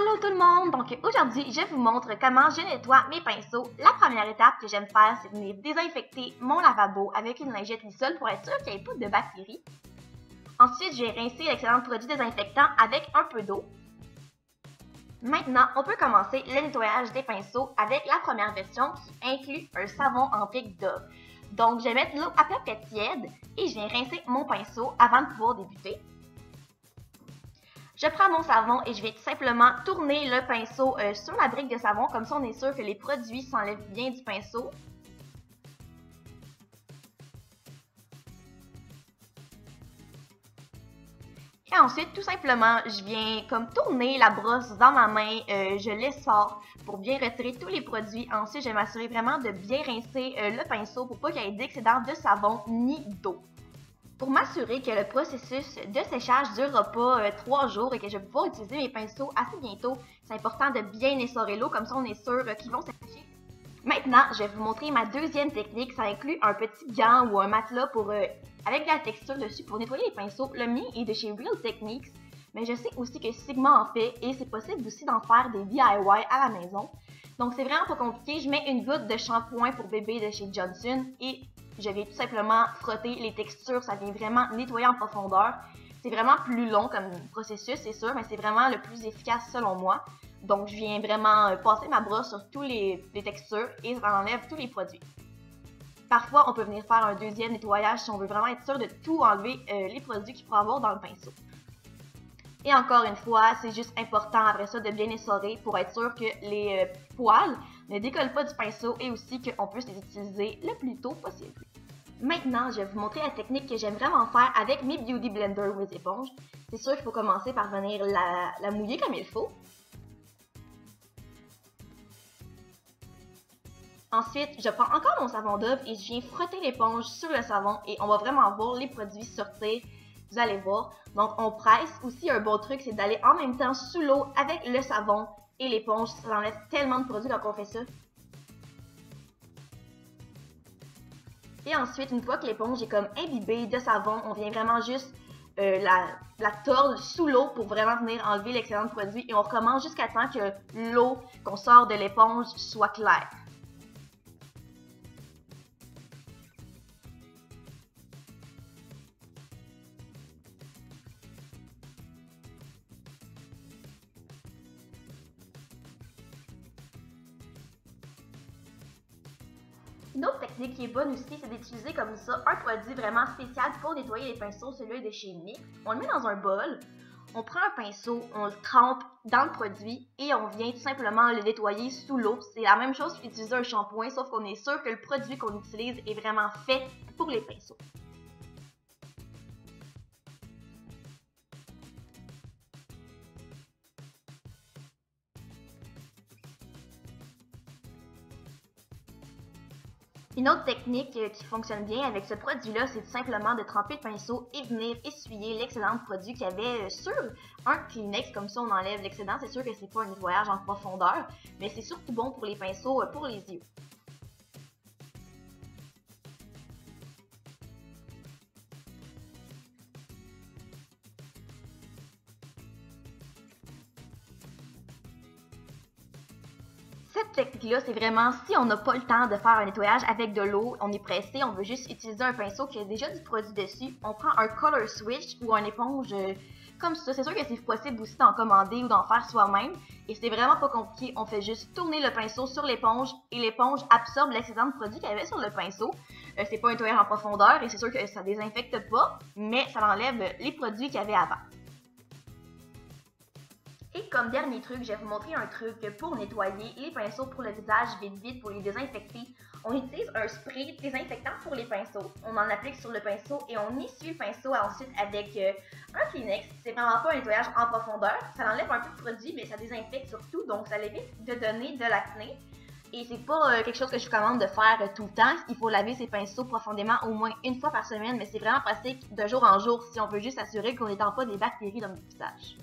Allô tout le monde! Donc aujourd'hui, je vous montre comment je nettoie mes pinceaux. La première étape que j'aime faire, c'est venir désinfecter mon lavabo avec une lingette Lysol pour être sûr qu'il n'y ait pas de bactéries. Ensuite, je vais rincer l'excellent produit désinfectant avec un peu d'eau. Maintenant, on peut commencer le nettoyage des pinceaux avec la première version qui inclut un savon en brique Dove. Donc, je vais mettre l'eau à peu près tiède et je viens rincer mon pinceau avant de pouvoir débuter. Je prends mon savon et je vais tout simplement tourner le pinceau sur la brique de savon, comme ça on est sûr que les produits s'enlèvent bien du pinceau. Et ensuite, tout simplement, je viens comme tourner la brosse dans ma main, je l'essore pour bien retirer tous les produits. Ensuite, je vais m'assurer vraiment de bien rincer le pinceau pour pas qu'il y ait d'excédent de savon ni d'eau. Pour m'assurer que le processus de séchage ne durera pas 3 jours et que je vais pouvoir utiliser mes pinceaux assez bientôt, c'est important de bien essorer l'eau, comme ça on est sûr qu'ils vont sécher. Maintenant, je vais vous montrer ma deuxième technique. Ça inclut un petit gant ou un matelas avec de la texture dessus pour nettoyer les pinceaux. Le mien est de chez Real Techniques, mais je sais aussi que Sigma en fait et c'est possible aussi d'en faire des DIY à la maison. Donc c'est vraiment pas compliqué. Je mets une goutte de shampoing pour bébé de chez Johnson et je viens tout simplement frotter les textures. Ça vient vraiment nettoyer en profondeur. C'est vraiment plus long comme processus, c'est sûr, mais c'est vraiment le plus efficace selon moi. Donc, je viens vraiment passer ma brosse sur tous les textures et ça enlève tous les produits. Parfois, on peut venir faire un deuxième nettoyage si on veut vraiment être sûr de tout enlever les produits qu'il faut avoir dans le pinceau. Et encore une fois, c'est juste important après ça de bien essorer pour être sûr que les poils ne décollent pas du pinceau et aussi qu'on puisse les utiliser le plus tôt possible. Maintenant, je vais vous montrer la technique que j'aime vraiment faire avec mes Beauty Blender ou les éponges. C'est sûr qu'il faut commencer par venir la mouiller comme il faut. Ensuite, je prends encore mon savon Dove et je viens frotter l'éponge sur le savon et on va vraiment voir les produits sortir. Vous allez voir. Donc, on presse. Aussi, un bon truc, c'est d'aller en même temps sous l'eau avec le savon et l'éponge. Ça enlève tellement de produits quand on fait ça. Et ensuite, une fois que l'éponge est comme imbibée de savon, on vient vraiment juste la tordre sous l'eau pour vraiment venir enlever l'excédent produit. Et on recommence jusqu'à temps que l'eau qu'on sort de l'éponge soit claire. Une autre technique qui est bonne aussi, c'est d'utiliser comme ça un produit vraiment spécial pour nettoyer les pinceaux, celui de chez NYX. On le met dans un bol, on prend un pinceau, on le trempe dans le produit et on vient tout simplement le nettoyer sous l'eau. C'est la même chose qu'utiliser un shampoing, sauf qu'on est sûr que le produit qu'on utilise est vraiment fait pour les pinceaux. Une autre technique qui fonctionne bien avec ce produit-là, c'est tout simplement de tremper le pinceau et venir essuyer l'excédent de produit qu'il y avait sur un Kleenex. Comme ça, on enlève l'excédent. C'est sûr que c'est pas un nettoyage en profondeur, mais c'est surtout bon pour les pinceaux, pour les yeux. Cette technique-là, c'est vraiment si on n'a pas le temps de faire un nettoyage avec de l'eau, on est pressé, on veut juste utiliser un pinceau qui a déjà du produit dessus, on prend un color switch ou une éponge comme ça. C'est sûr que c'est possible aussi d'en commander ou d'en faire soi-même et c'est vraiment pas compliqué. On fait juste tourner le pinceau sur l'éponge et l'éponge absorbe l'excédent de produit qu'il y avait sur le pinceau. C'est pas un nettoyage en profondeur et c'est sûr que ça désinfecte pas, mais ça enlève les produits qu'il y avait avant. Et comme dernier truc, je vais vous montrer un truc pour nettoyer les pinceaux pour le visage vite pour les désinfecter. On utilise un spray désinfectant pour les pinceaux. On en applique sur le pinceau et on essuie le pinceau ensuite avec un Kleenex. C'est vraiment pas un nettoyage en profondeur. Ça enlève un peu de produit, mais ça désinfecte surtout, donc ça évite de donner de l'acné. Et c'est pas quelque chose que je vous recommande de faire tout le temps. Il faut laver ses pinceaux profondément au moins une fois par semaine, mais c'est vraiment pratique de jour en jour si on veut juste s'assurer qu'on n'étend pas des bactéries dans notre visage.